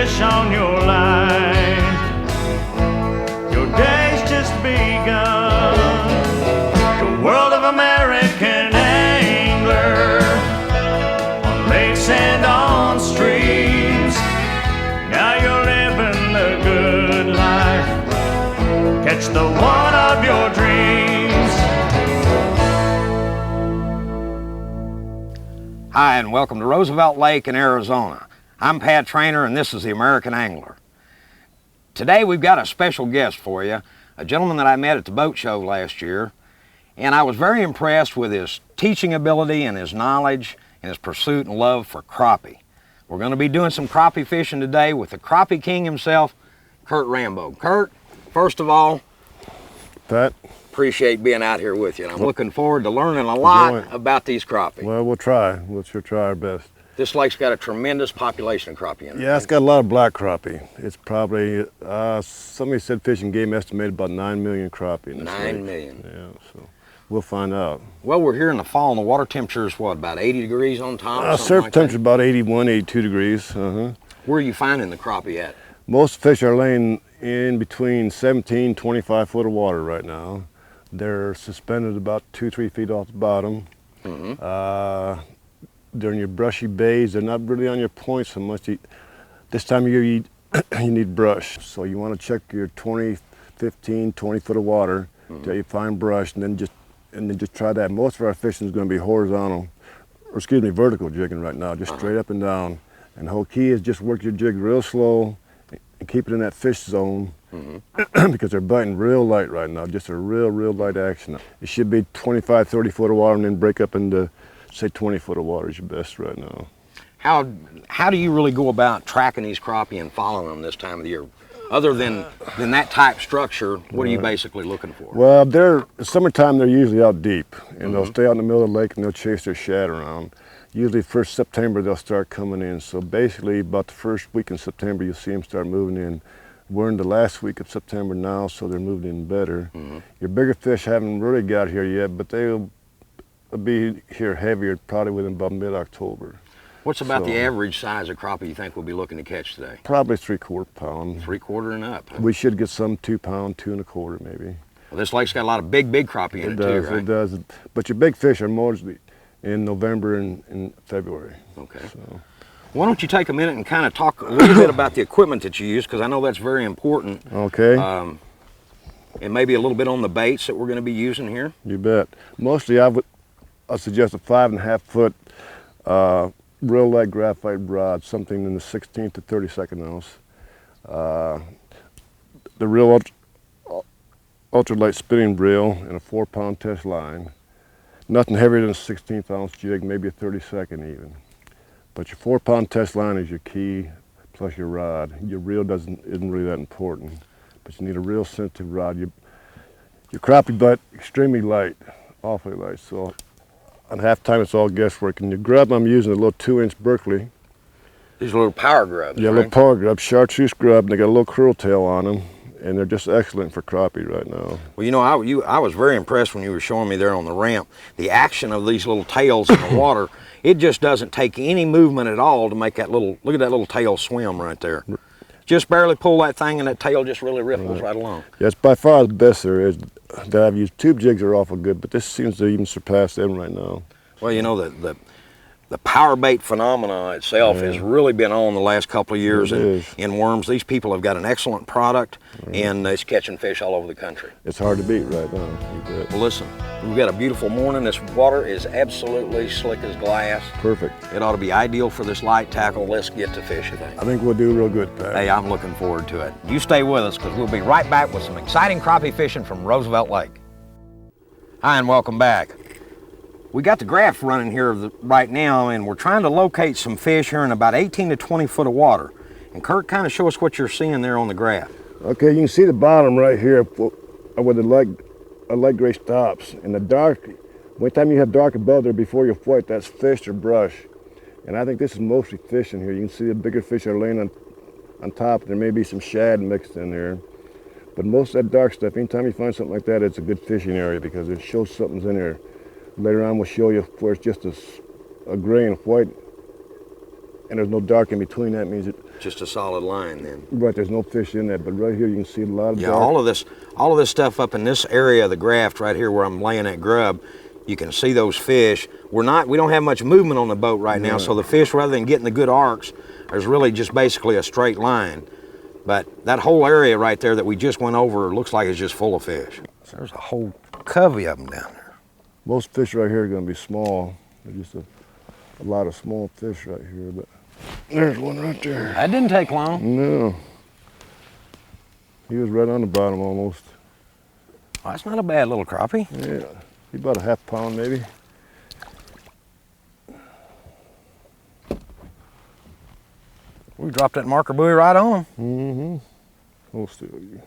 fish on your line. Your day's just begun. The world of American angler, on lakes and on streams. Now you're living the good life. Catch the one of your dreams. Hi, and welcome to Roosevelt Lake in Arizona. I'm Pat Traynor, and this is the American Angler. Today we've got a special guest for you, a gentleman that I met at the boat show last year, and I was very impressed with his teaching ability and his knowledge and his pursuit and love for crappie. We're going to be doing some crappie fishing today with the crappie king himself, Kurt Rambo. Kurt, first of all, Pat, appreciate being out here with you. And I'm looking forward to learning a lot about these crappie. Well, we'll try. We'll sure try our best. This lake's got a tremendous population of crappie in it. Yeah, it's got a lot of black crappie. It's probably, somebody said Fish and Game estimated about 9 million crappie in this lake. 9 million. Yeah, so we'll find out. Well, we're here in the fall, and the water temperature is what, about 80 degrees on top? Surface temperature about 81, 82 degrees. Where are you finding the crappie at? Most fish are laying in between 17, 25 foot of water right now. They're suspended about 2-3 feet off the bottom. They're in your brushy bays. They're not really on your points so much. This time of year, you need brush. So you want to check your 20, 15, 20 foot of water till you find brush, and then just try that. Most of our fishing is going to be horizontal, or excuse me, vertical jigging right now, just straight up and down. And the whole key is just work your jig real slow and keep it in that fish zone. Because they're biting real light right now, just a real light action. It should be 25, 30 foot of water and then break up into, say, 20 foot of water is your best right now. How do you really go about tracking these crappie and following them this time of the year? Other than that type structure, what are you basically looking for? Well, summertime they're usually out deep, and they'll stay out in the middle of the lake and they'll chase their shad around. Usually 1st September they'll start coming in, so basically about the first week in September you'll see them start moving in. We're in the last week of September now, so they're moving in better. Your bigger fish haven't really got here yet, but they'll be here heavier probably within about mid-October. What's about the average size of crappie you think we'll be looking to catch today? Probably 3/4 pound. 3/4 and up. Huh? We should get some 2 pound, 2 1/4 maybe. Well, this lake's got a lot of big crappie in it too, right? It does. But your big fish are mostly in November and February. Okay. So. Why don't you take a minute and kind of talk a little bit about the equipment that you use, because I know that's very important. Okay. And maybe a little bit on the baits that we're going to be using here. You bet. Mostly I suggest a 5.5 foot real light graphite rod, something in the 16th to 32nd ounce. The real ultralight spinning reel and a 4 pound test line. Nothing heavier than a 16th ounce jig, maybe a 32nd even. But your 4 pound test line is your key, plus your rod. Your reel isn't really that important, but you need a real sensitive rod. Your crappie bite extremely light, awfully light. So on half time it's all guesswork. And your grub, I'm using a little 2-inch Berkeley. These are little power grubs. Yeah, right? little power grub, chartreuse grub, and they got a little curl tail on them. And they're just excellent for crappie right now. Well, you know, I was very impressed when you were showing me there on the ramp. The action of these little tails in the water, it just doesn't take any movement at all to make that look at that little tail swim right there. Just barely pull that thing and that tail just really ripples right along. Yeah, it's by far the best there is that I've used. Tube jigs are awful good, but this seems to even surpass them right now. Well, you know, the power bait phenomena itself has really been on the last couple of years in worms. These people have got an excellent product, and it's catching fish all over the country. It's hard to beat right now. You bet. Well, listen, we've got a beautiful morning. This water is absolutely slick as glass. Perfect. It ought to be ideal for this light tackle. Let's get to fishing. I think we'll do real good, Pat. Hey, I'm looking forward to it. You stay with us, because we'll be right back with some exciting crappie fishing from Roosevelt Lake. Hi, and welcome back. We got the graph running here right now, and we're trying to locate some fish here in about 18 to 20 foot of water. And Kurt, kind of show us what you're seeing there on the graph. Okay, you can see the bottom right here where the light gray stops. And the dark, one time you have dark above there before you float, that's fish or brush. And I think this is mostly fish in here. You can see the bigger fish are laying on top. There may be some shad mixed in there. But most of that dark stuff, anytime you find something like that, it's a good fishing area because it shows something's in there. Later on we'll show you where it's just a gray and white and there's no dark in between, that means it. Just a solid line then. Right, there's no fish in that, but right here you can see a lot of Yeah, dark. all of this stuff up in this area of the graft right here where I'm laying that grub, you can see those fish. We don't have much movement on the boat right now, so the fish, rather than getting the good arcs, there's really just basically a straight line. But that whole area right there that we just went over looks like it's just full of fish. So there's a whole covey of them down there. Most fish right here are going to be small. There's just a lot of small fish right here, but there's one right there. That didn't take long. No. He was right on the bottom almost. Oh, that's not a bad little crappie. Yeah, he's about a half pound maybe. We dropped that marker buoy right on him. Mm-hmm. Hold still, you.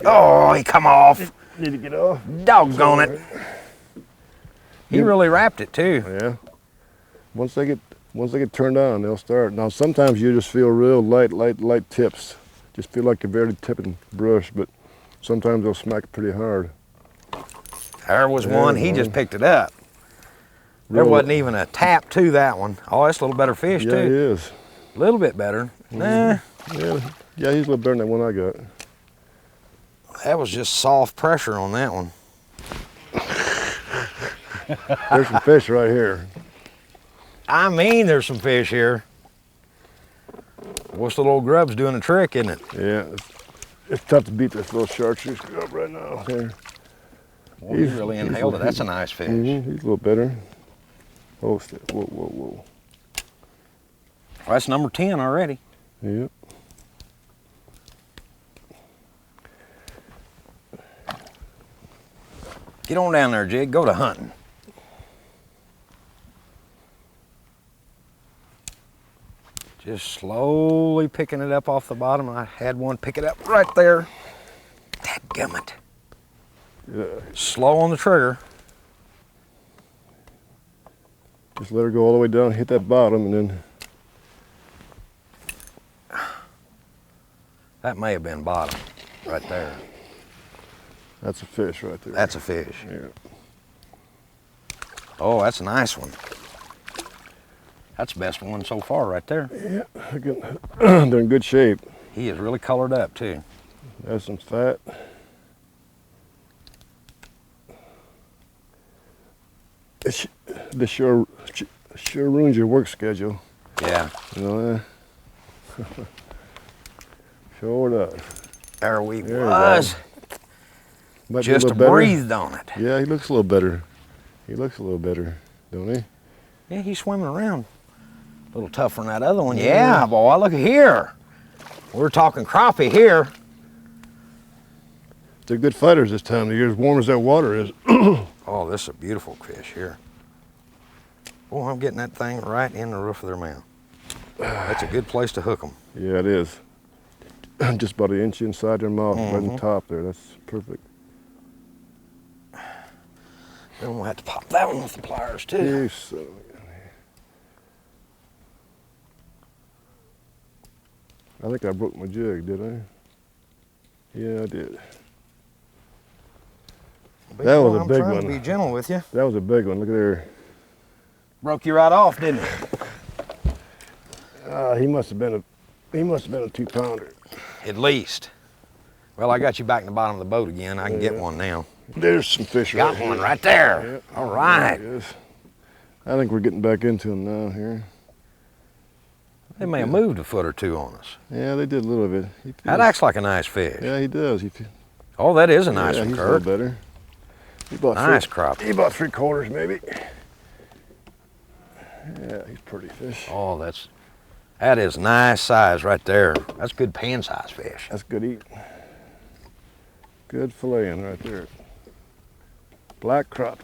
Oh, he come off. Did he get off? Doggone it. He really wrapped it too. Yeah. Once they get turned on, they'll start. Now sometimes you just feel real light tips. Just feel like you're barely tipping brush, but sometimes they'll smack pretty hard. There was one, he just picked it up. There wasn't even a tap to that one. Oh, that's a little better fish too. Yeah, he is. A little bit better. Nah. Yeah, he's a little better than that one I got. That was just soft pressure on that one. There's some fish right here. I mean, there's some fish here. What's the little grub's doing a trick, isn't it? Yeah, it's tough to beat this little chartreuse grub right now. Here. Well, he really inhaled it. That's a nice fish. Mm-hmm. He's a little better. Oh, whoa. Well, that's number 10 already. Yep. Get on down there, Jig. Go to hunting. Just slowly picking it up off the bottom. I had one pick it up right there. Dadgummit. Yeah. Slow on the trigger. Just let her go all the way down, hit that bottom, and then. That may have been bottom right there. That's a fish right there. That's a fish. Yeah. Oh, that's a nice one. That's the best one so far right there. Yeah, they're in good shape. He is really colored up too. There's some fat. This sure ruins your work schedule. Yeah. You know that? Sure does. There we There was. Might be a Just little better. breathed on it. Yeah, he looks a little better. He looks a little better, don't he? Yeah, he's swimming around. A little tougher than that other one. Yeah, boy, look at here. We're talking crappie here. They're good fighters this time of the year, as warm as that water is. Oh, this is a beautiful fish here. Boy, I'm getting that thing right in the roof of their mouth. That's a good place to hook them. Yeah, it is. Just about an inch inside their mouth, right on top there. That's perfect. Then we'll have to pop that one with the pliers too. Yes. I think I broke my jig, did I? Yeah, I did. That was a big I'm trying to one. be gentle with you. That was a big one. Look at there. Broke you right off, didn't it? He must have been a 2-pounder. At least. Well, I got you back in the bottom of the boat again. I can get one now. There's some fish right Got here. one right there. Yep. All right. There it is. I think we're getting back into them now here. They may have moved a foot or two on us. Yeah, they did a little bit. That acts like a nice fish. Yeah, he does. Oh, that is a nice yeah, one, he's Kurt. a little better. He bought Nice crappie. He bought 3/4 maybe. Yeah, he's a pretty fish. Oh, that is nice size right there. That's good pan size fish. That's good eating. Good filleting right there. Black crappie.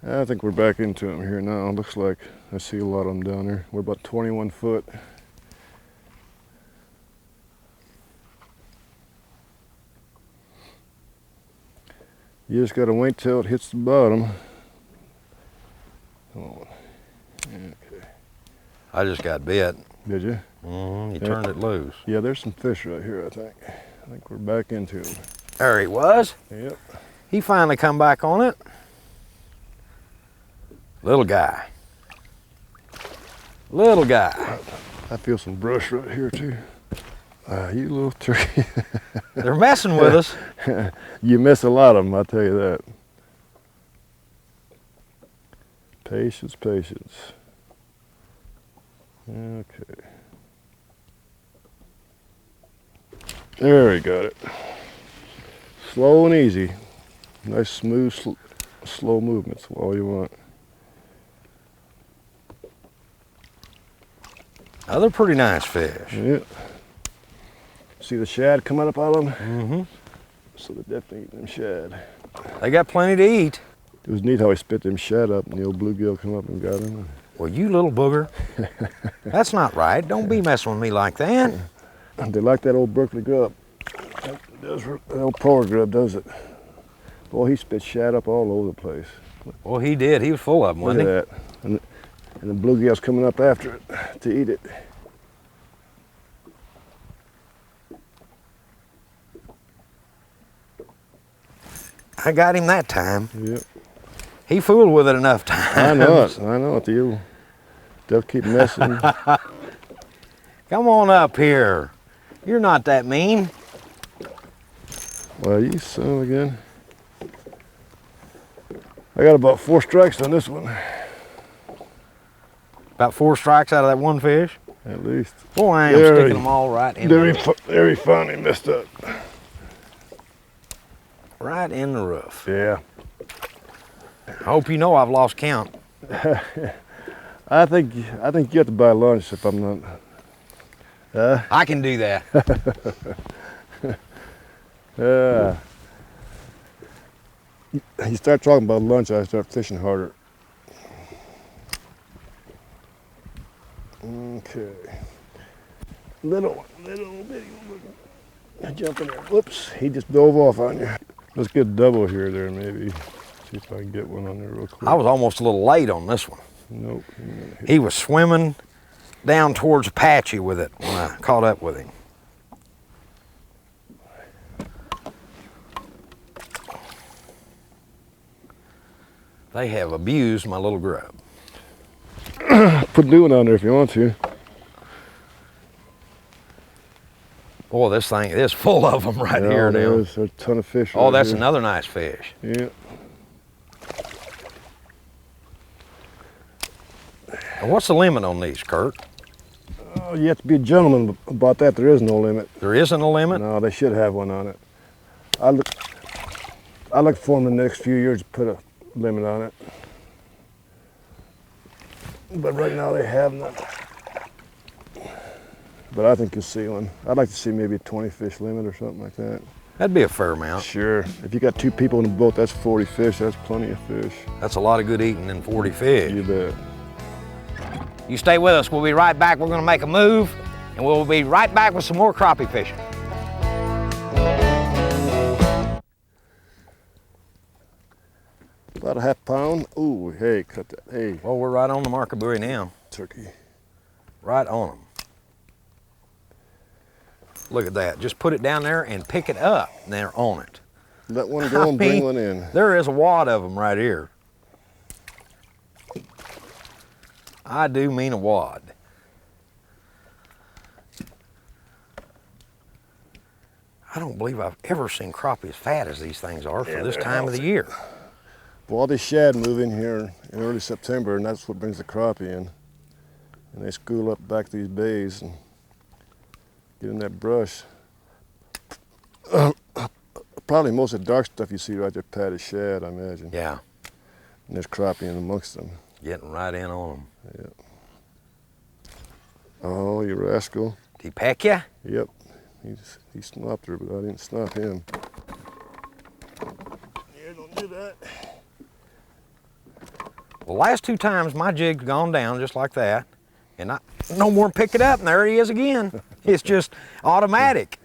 I think we're back into them here now. Looks like I see a lot of them down there. We're about 21 foot. You just gotta wait till it hits the bottom. Come on. Okay. I just got bit. Did you? You turned it loose. Yeah, there's some fish right here, I think. I think we're back into them. There he was. Yep. He finally come back on it. Little guy. Little guy. I feel some brush right here too. You little turkey. They're messing with us. You miss a lot of them, I'll tell you that. Patience, patience. Okay. There we got it. Slow and easy. Nice, smooth, slow movements, all you want. Another pretty nice fish. Yeah. See the shad coming up out of them? Mm-hmm. So they're definitely eating them shad. They got plenty to eat. It was neat how he spit them shad up and the old bluegill come up and got him. Well, you little booger. That's not right. Don't be messing with me like that. They like that old Berkeley grub. That old power grub does it. Boy, he spit shad up all over the place. Well, he did. He was full of them, Look wasn't he? at that. And the bluegill's coming up after it to eat it. I got him that time. Yep. He fooled with it enough times. I know it. I know it. They'll keep messing. Come on up here. You're not that mean. Well, you son again. I got about 4 strikes on this one. About 4 strikes out of that one fish. At least. Boy, I am sticking them all right in There he finally messed up. right in the roof. Yeah. I hope you know I've lost count. I think you have to buy lunch if I'm not. I can do that. You start talking about lunch, I start fishing harder. Okay. Little bitty one. Jump in there. Whoops, he just dove off on you. Let's get a double here there maybe. See if I can get one on there real quick. I was almost a little late on this one. Nope. He was swimming down towards Apache with it when I caught up with him. They have abused my little grub. Put a new one on there if you want to. Boy, this thing is full of them right here now. There's a ton of fish. Oh, right that's here. another nice fish. Yeah. And what's the limit on these, Kurt? Oh, you have to be a gentleman about that. There is no limit. There isn't a limit? No, they should have one on it. I look for them in the next few years to put a limit on it. But right now they have none. But I think you'll see one. I'd like to see maybe a 20 fish limit or something like that. That'd be a fair amount. Sure. If you got 2 people in the boat, that's 40 fish. That's plenty of fish. That's a lot of good eating in 40 fish. You bet. You stay with us. We'll be right back. We're going to make a move, and we'll be right back with some more crappie fishing. About a half pound. Ooh, hey, cut that. Hey, Well, we're right on the marker buoy now. turkey. Right on them. Look at that. Just put it down there and pick it up, and they're on it. Let one go and bring one in. There is a wad of them right here. I do mean a wad. I don't believe I've ever seen crappie as fat as these things are for this time of the year. Well, all these shad move in here in early September, and that's what brings the crappie in. And they school up back to these bays and get in that brush. Probably most of the dark stuff you see right there, Pat, is shad, I imagine. Yeah, And there's crappie in amongst them. getting right in on them. Yeah. Oh, you rascal. Did he peck ya? Yep. He snapped her, but I didn't snap him. Yeah, don't do that. The last 2 times my jig's gone down just like that, and I no more pick it up, and there he is again. It's just automatic.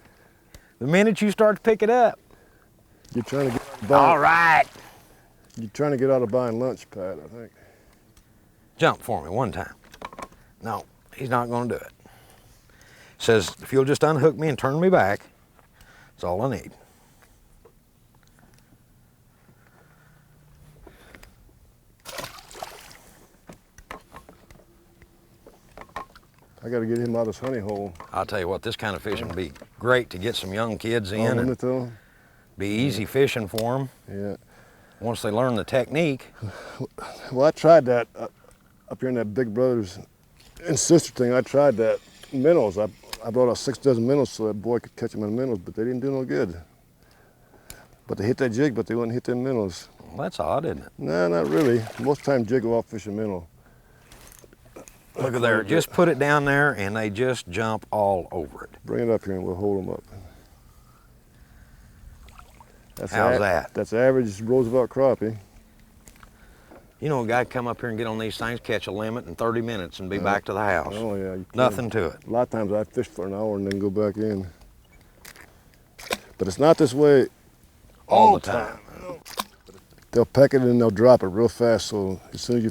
The minute you start to pick it up. You're trying to get out of All buying, right. You're trying to get out of buying lunch, Pat, I think. Jump for me one time. No, he's not going to do it. Says, if you'll just unhook me and turn me back, that's all I need. I got to get him out of his honey hole. I'll tell you what, this kind of fishing would be great to get some young kids in. Wouldn't And it though? be easy fishing for them. Yeah. Once they learn the technique. Well, I tried that up here in that Big Brothers and Sister thing. I tried that minnows. I brought out 6 dozen minnows so that boy could catch them in minnows, but they didn't do no good. But they hit that jig, but they wouldn't hit them minnows. Well, that's odd, isn't it? No, not really. Most times jig go off fishing minnow. Look at there, just put it down there and they just jump all over it. Bring it up here and we'll hold them up. How's that? That's average Roosevelt crappie. You know, a guy come up here and get on these things, catch a limit in 30 minutes and be back to the house. Oh yeah. You Nothing to it. A lot of times I fish for an hour and then go back in. But it's not this way All the time. They'll peck it and they'll drop it real fast, so as soon as you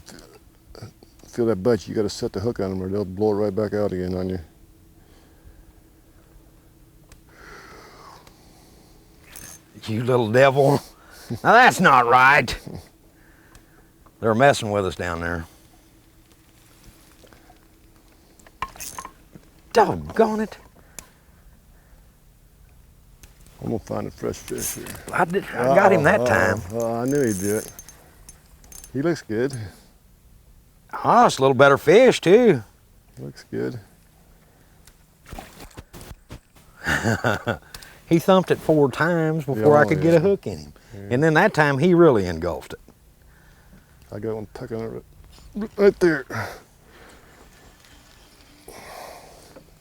feel that bite, you got to set the hook on them or they'll blow it right back out again on you. You little devil. Now that's not right. They're messing with us down there. Doggone it. I'm gonna find a fresh fish here. I got him that time. I knew he'd do it. He looks good. Oh, it's a little better fish too. Looks good. He thumped it 4 times before I could get a hook in him. Yeah. And then that time he really engulfed it. I got one peck on it right there.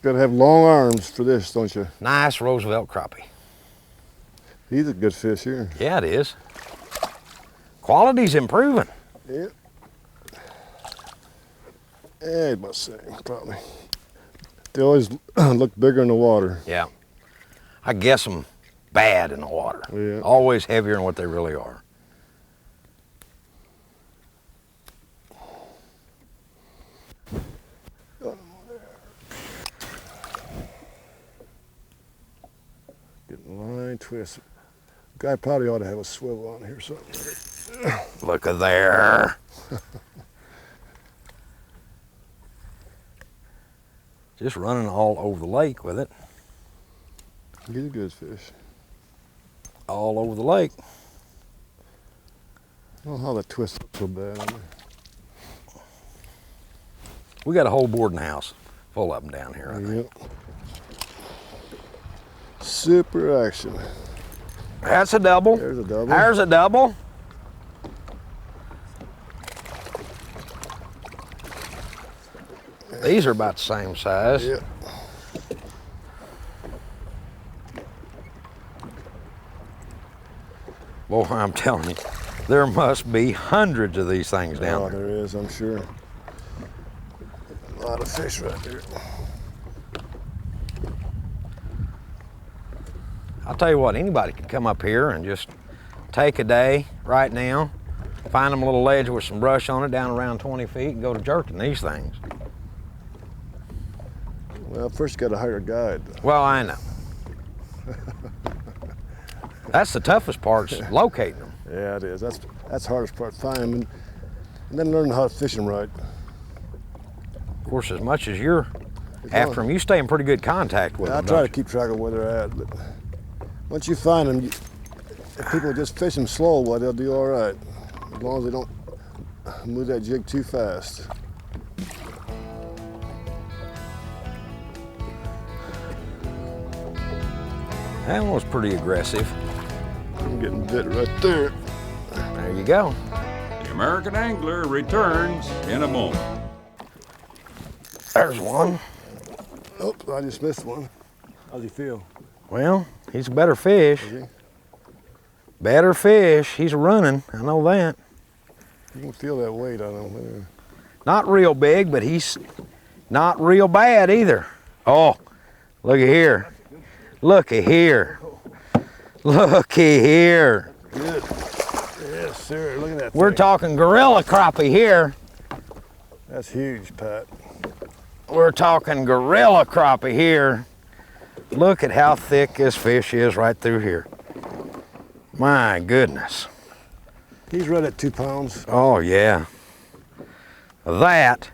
Gotta have long arms for this, don't you? Nice Roosevelt crappie. He's a good fish here. Yeah, it is. Quality's improving. Yeah. Yeah, about the same, probably. They always look bigger in the water. Yeah. I guess them bad in the water. Yeah. Always heavier than what they really are. Getting line twist. Guy probably ought to have a swivel on here or something. Look at there. Just running all over the lake with it. He's a good fish. All over the lake. I don't know how that twists so bad on there. We got a whole boarding house full of them down here, I think. Yep. Super action. That's a double. There's a double. There's a double. These are about the same size. Yep. Boy, I'm telling you, there must be hundreds of these things down Oh, there. there is, I'm sure. A lot of fish right there. I'll tell you what, anybody can come up here and just take a day right now, find them a little ledge with some brush on it down around 20 feet and go to jerking these things. Well, first you got to hire a guide. Well, I know. That's the toughest part, is locating them. Yeah, it is. That's the hardest part, finding them, and then learning how to fish them right. Of course, as much as you're after them, you stay in pretty good contact with Yeah, I them. try to don't you? keep track of where they're at, but once you find them, if people just fish them slow, well, they'll do all right, as long as they don't move that jig too fast. That one was pretty aggressive. I'm getting bit right there. There you go. The American Angler returns in a moment. There's one. Oh, I just missed one. How's he feel? Well, he's a better fish. Is he? Better fish. He's running. I know that. You can feel that weight on him there. Not real big, but he's not real bad either. Oh, look at here. Looky here. Looky here. Good. Yes, sir. Look at that We're thing. talking gorilla crappie here. That's huge, Pat. We're talking gorilla crappie here. Look at how thick this fish is right through here. My goodness. He's right at 2 pounds. Oh yeah. That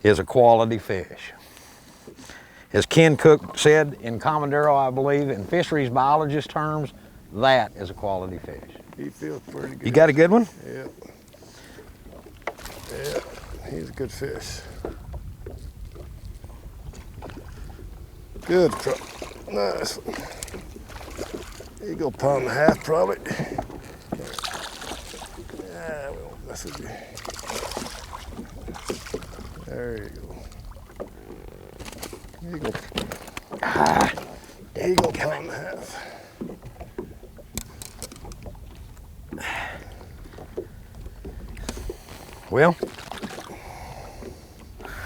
is a quality fish. As Ken Cook said in Commodoro, I believe, in fisheries biologist terms, that is a quality fish. He feels pretty good. You got a good one? Yeah. Yeah, he's a good fish. Good, nice one. There you go, pound and a half probably. Yeah, we won't mess with you. There you go. There you go. There you go, pound and a half. Well,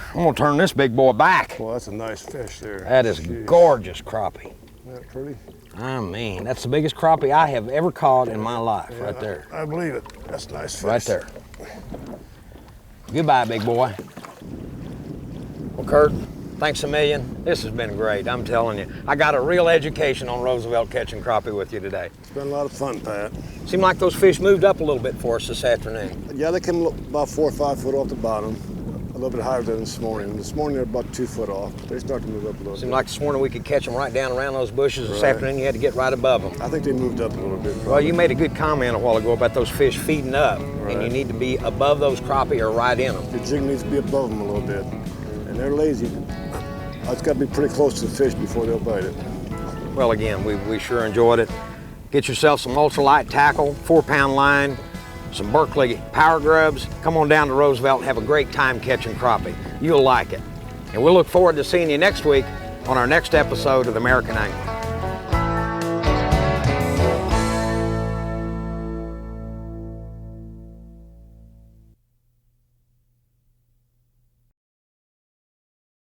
I'm gonna turn this big boy back. Well, that's a nice fish there. That is Jeez. gorgeous crappie. Isn't that pretty? I mean, that's the biggest crappie I have ever caught in my life, Yeah, right there. I believe it. That's a nice fish. Right there. Goodbye, big boy. Well, Kurt, thanks a million. This has been great, I'm telling you. I got a real education on Roosevelt catching crappie with you today. It's been a lot of fun, Pat. Seemed like those fish moved up a little bit for us this afternoon. Yeah, they came about 4 or 5 foot off the bottom. A little bit higher than this morning. This morning they're about 2 foot off. They start to move up a little Seemed bit. like this morning we could catch them right down around those bushes. This Right. afternoon you had to get right above them. I think they moved up a little bit. Well, you made a good comment a while ago about those fish feeding up, and you Right. need to be above those crappie or right in them. The jig needs to be above them a little bit. And they're lazy. It's got to be pretty close to the fish before they'll bite it. Well, again, we sure enjoyed it. Get yourself some ultralight tackle, 4-pound line, some Berkeley power grubs. Come on down to Roosevelt and have a great time catching crappie. You'll like it. And we'll look forward to seeing you next week on our next episode of The American Angler.